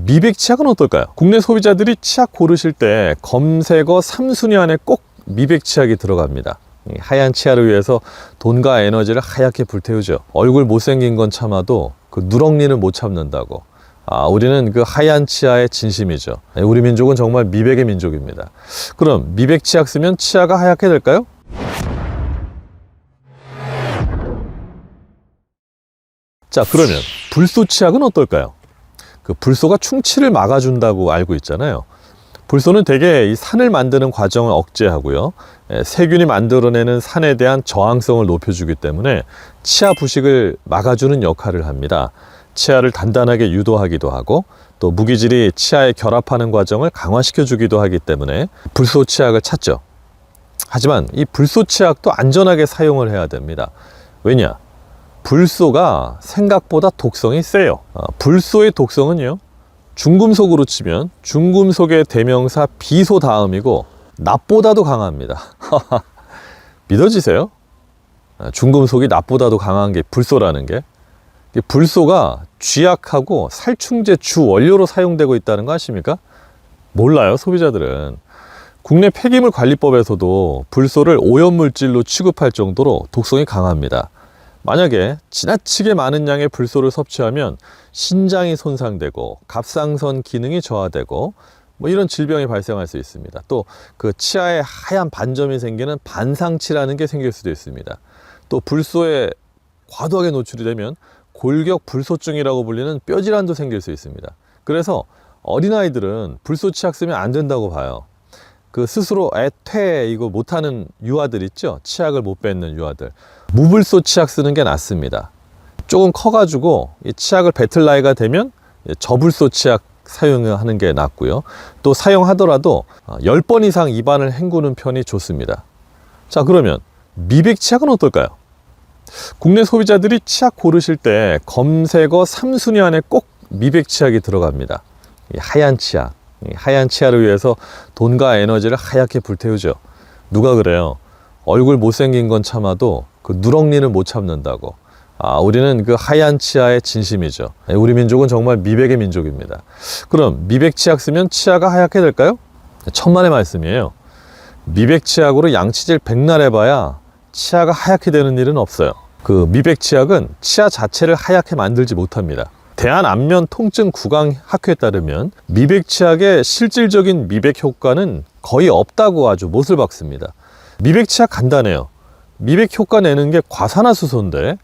미백 치약은 어떨까요? 국내 소비자들이 치약 고르실 때 검색어 3순위 안에 꼭 미백 치약이 들어갑니다. 하얀 치아를 위해서 돈과 에너지를 하얗게 불태우죠. 얼굴 못생긴 건 참아도 그 누렁니는 못 참는다고. 우리는 그 하얀 치아의 진심이죠. 우리 민족은 정말 미백의 민족입니다. 그럼 미백 치약 쓰면 치아가 하얗게 될까요? 자, 그러면 불소 치약은 어떨까요? 그 불소가 충치를 막아준다고 알고 있잖아요. 불소는 대개 이 산을 만드는 과정을 억제하고요, 세균이 만들어내는 산에 대한 저항성을 높여주기 때문에 치아 부식을 막아주는 역할을 합니다. 치아를 단단하게 유도하기도 하고, 또 무기질이 치아에 결합하는 과정을 강화시켜 주기도 하기 때문에 불소 치약을 찾죠. 하지만 이 불소 치약도 안전하게 사용을 해야 됩니다. 왜냐? 불소가 생각보다 독성이 세요. 불소의 독성은요, 중금속으로 치면 중금속의 대명사 비소 다음이고 납보다도 강합니다. 믿어지세요? 중금속이 납보다도 강한 게 불소라는 게. 불소가 쥐약하고 살충제 주 원료로 사용되고 있다는 거 아십니까? 몰라요, 소비자들은. 국내 폐기물 관리법에서도 불소를 오염물질로 취급할 정도로 독성이 강합니다. 만약에 지나치게 많은 양의 불소를 섭취하면 신장이 손상되고 갑상선 기능이 저하되고 이런 질병이 발생할 수 있습니다. 또 그 치아에 하얀 반점이 생기는 반상치라는 게 생길 수도 있습니다. 또 불소에 과도하게 노출이 되면 골격 불소증이라고 불리는 뼈질환도 생길 수 있습니다. 그래서 어린아이들은 불소 치약 쓰면 안 된다고 봐요. 그 스스로 애퇴 이거 못하는 유아들 있죠? 치약을 못 뱉는 유아들, 무불소 치약 쓰는 게 낫습니다. 조금 커가지고 이 치약을 뱉을 나이가 되면 저불소 치약 사용하는 게 낫고요. 또 사용하더라도 10번 이상 입안을 헹구는 편이 좋습니다. 자, 그러면 미백 치약은 어떨까요? 국내 소비자들이 치약 고르실 때 검색어 3순위 안에 꼭 미백 치약이 들어갑니다. 하얀 치아, 하얀 치아를 위해서 돈과 에너지를 하얗게 불태우죠. 누가 그래요? 얼굴 못생긴 건 참아도 그 누렁니는 못 참는다고. 우리는 그 하얀 치아의 진심이죠. 우리 민족은 정말 미백의 민족입니다. 그럼 미백 치약 쓰면 치아가 하얗게 될까요? 천만의 말씀이에요. 미백 치약으로 양치질 백날 해봐야 치아가 하얗게 되는 일은 없어요. 그 미백 치약은 치아 자체를 하얗게 만들지 못합니다. 대한안면통증구강학회에 따르면 미백 치약의 실질적인 미백 효과는 거의 없다고 아주 못을 박습니다. 미백 치약 간단해요. 미백 효과 내는 게 과산화수소인데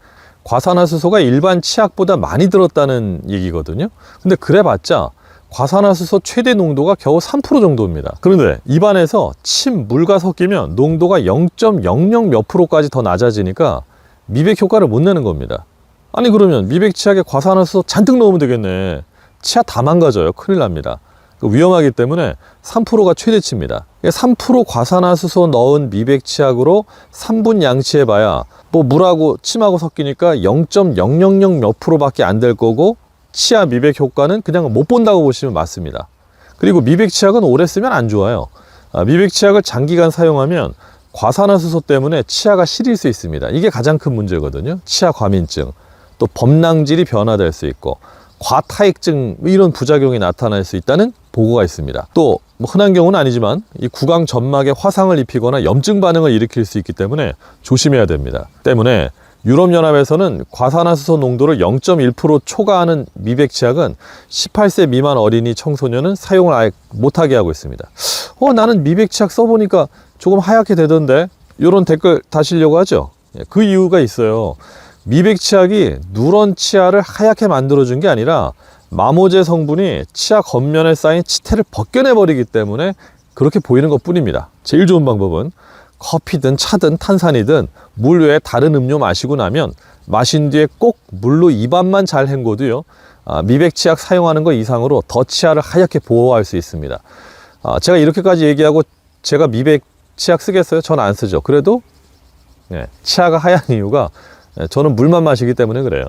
과산화수소가 일반 치약보다 많이 들었다는 얘기거든요. 근데 그래봤자 과산화수소 최대 농도가 겨우 3% 정도입니다. 그런데 입안에서 침, 물과 섞이면 농도가 0.00 몇 프로까지 더 낮아지니까 미백 효과를 못 내는 겁니다. 아니, 그러면 미백 치약에 과산화수소 잔뜩 넣으면 되겠네. 치아 다 망가져요. 큰일 납니다. 위험하기 때문에 3%가 최대치입니다. 3% 과산화수소 넣은 미백 치약으로 3분 양치해봐야 물하고 침하고 섞이니까 0.000 몇 프로밖에 안 될 거고 치아 미백 효과는 그냥 못 본다고 보시면 맞습니다. 그리고 미백 치약은 오래 쓰면 안 좋아요. 미백 치약을 장기간 사용하면 과산화수소 때문에 치아가 시릴 수 있습니다. 이게 가장 큰 문제거든요. 치아 과민증, 또 범랑질이 변화될 수 있고 과타액증 이런 부작용이 나타날 수 있다는 보고가 있습니다. 또 흔한 경우는 아니지만 이 구강 점막에 화상을 입히거나 염증 반응을 일으킬 수 있기 때문에 조심해야 됩니다. 때문에 유럽연합에서는 과산화수소 농도를 0.1% 초과하는 미백 치약은 18세 미만 어린이 청소년은 사용을 아예 못하게 하고 있습니다. 나는 미백 치약 써보니까 조금 하얗게 되던데, 이런 댓글 다시려고 하죠. 그 이유가 있어요. 미백 치약이 누런 치아를 하얗게 만들어준 게 아니라 마모제 성분이 치아 겉면에 쌓인 치태를 벗겨내버리기 때문에 그렇게 보이는 것 뿐입니다. 제일 좋은 방법은 커피든 차든 탄산이든 물 외에 다른 음료 마시고 나면 마신 뒤에 꼭 물로 입안만 잘 헹궈도요, 미백 치약 사용하는 것 이상으로 더 치아를 하얗게 보호할 수 있습니다. 제가 이렇게까지 얘기하고 제가 미백 치약 쓰겠어요? 전 안 쓰죠. 그래도 치아가 하얀 이유가 저는 물만 마시기 때문에 그래요.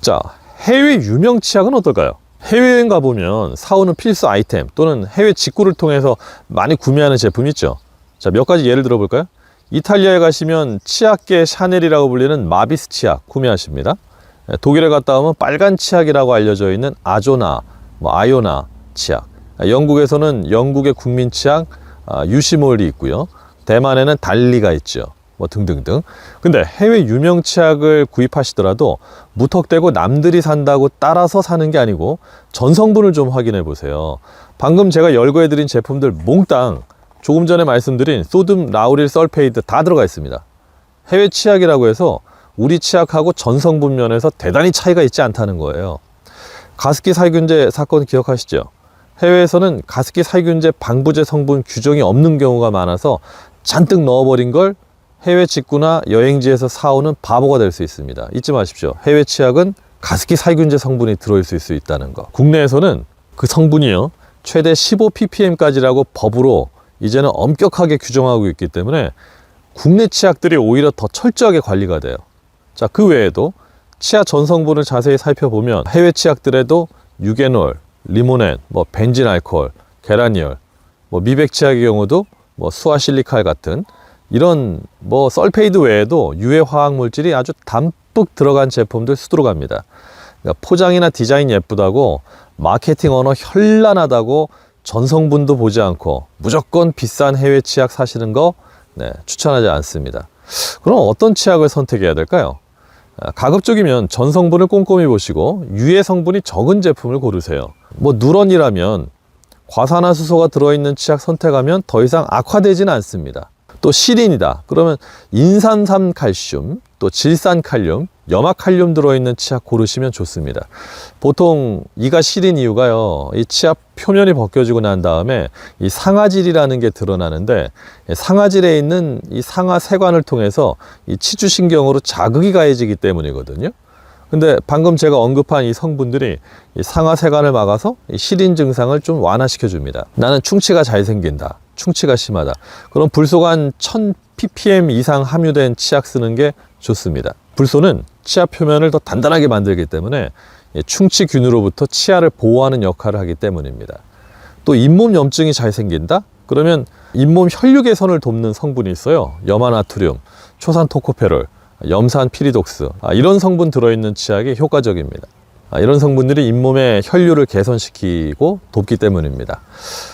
자, 해외 유명 치약은 어떨까요? 해외여행 가보면 사오는 필수 아이템 또는 해외 직구를 통해서 많이 구매하는 제품 있죠. 자, 몇 가지 예를 들어볼까요? 이탈리아에 가시면 치약계 샤넬이라고 불리는 마비스 치약 구매하십니다. 독일에 갔다 오면 빨간 치약이라고 알려져 있는 아조나, 뭐 아요나 치약, 영국에서는 영국의 국민 치약 유시몰이 있고요. 대만에는 달리가 있죠. 뭐 등등등. 근데 해외 유명 치약을 구입하시더라도 무턱대고 남들이 산다고 따라서 사는 게 아니고 전성분을 좀 확인해 보세요. 방금 제가 열거해 드린 제품들 몽땅 조금 전에 말씀드린 소듐 라우릴 설페이드 다 들어가 있습니다. 해외 치약이라고 해서 우리 치약하고 전성분 면에서 대단히 차이가 있지 않다는 거예요. 가습기 살균제 사건 기억하시죠? 해외에서는 가습기 살균제 방부제 성분 규정이 없는 경우가 많아서 잔뜩 넣어버린 걸 해외 직구나 여행지에서 사오는 바보가 될 수 있습니다. 잊지 마십시오. 해외 치약은 가습기 살균제 성분이 들어있을 수 있다는 거. 국내에서는 그 성분이요, 최대 15ppm까지라고 법으로 이제는 엄격하게 규정하고 있기 때문에 국내 치약들이 오히려 더 철저하게 관리가 돼요. 자, 그 외에도 치아 전성분을 자세히 살펴보면 해외 치약들에도 유게놀, 리모넨, 뭐 벤진 알코올, 게라니올, 뭐 미백 치약의 경우도 뭐 수아실리칼 같은 이런 뭐 설페이드 외에도 유해 화학 물질이 아주 담뿍 들어간 제품들 수두룩 합니다. 그러니까 포장이나 디자인 예쁘다고, 마케팅 언어 현란하다고 전성분도 보지 않고 무조건 비싼 해외 치약 사시는 거 추천하지 않습니다. 그럼 어떤 치약을 선택해야 될까요? 가급적이면 전성분을 꼼꼼히 보시고 유해 성분이 적은 제품을 고르세요. 뭐 누런이라면 과산화수소가 들어있는 치약 선택하면 더 이상 악화되지는 않습니다. 또 시린이다 그러면 인산삼칼슘, 또 질산칼륨, 염화칼륨 들어있는 치약 고르시면 좋습니다. 보통 이가 시린 이유가요, 이 치아 표면이 벗겨지고 난 다음에 이 상아질이라는 게 드러나는데, 상아질에 있는 이 상아세관을 통해서 이 치주신경으로 자극이 가해지기 때문이거든요. 근데 방금 제가 언급한 이 성분들이 이 상아세관을 막아서 이 시린 증상을 좀 완화시켜 줍니다. 나는 충치가 잘 생긴다, 충치가 심하다, 그럼 불소가 한 1000ppm 이상 함유된 치약 쓰는 게 좋습니다. 불소는 치아 표면을 더 단단하게 만들기 때문에 충치균으로부터 치아를 보호하는 역할을 하기 때문입니다. 또 잇몸 염증이 잘 생긴다? 그러면 잇몸 혈류 개선을 돕는 성분이 있어요. 염화나트륨, 초산 토코페롤, 염산 피리독스, 이런 성분 들어있는 치약이 효과적입니다. 이런 성분들이 잇몸의 혈류를 개선시키고 돕기 때문입니다.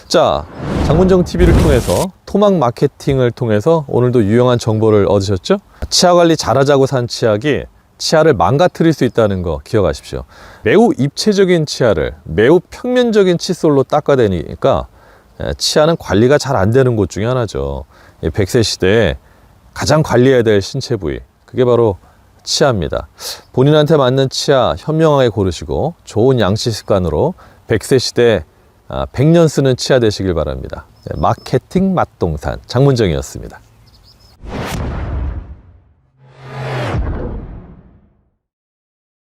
자, 장문정TV를 통해서 토막 마케팅을 통해서 오늘도 유용한 정보를 얻으셨죠? 치아 관리 잘하자고 산 치약이 치아를 망가뜨릴 수 있다는 거 기억하십시오. 매우 입체적인 치아를 매우 평면적인 칫솔로 닦아대니까 치아는 관리가 잘 안 되는 곳 중에 하나죠. 100세 시대에 가장 관리해야 될 신체 부위, 그게 바로 치아입니다. 본인한테 맞는 치아 현명하게 고르시고 좋은 양치 습관으로 100세 시대 100년 쓰는 치아 되시길 바랍니다. 마케팅 맛동산 장문정이었습니다.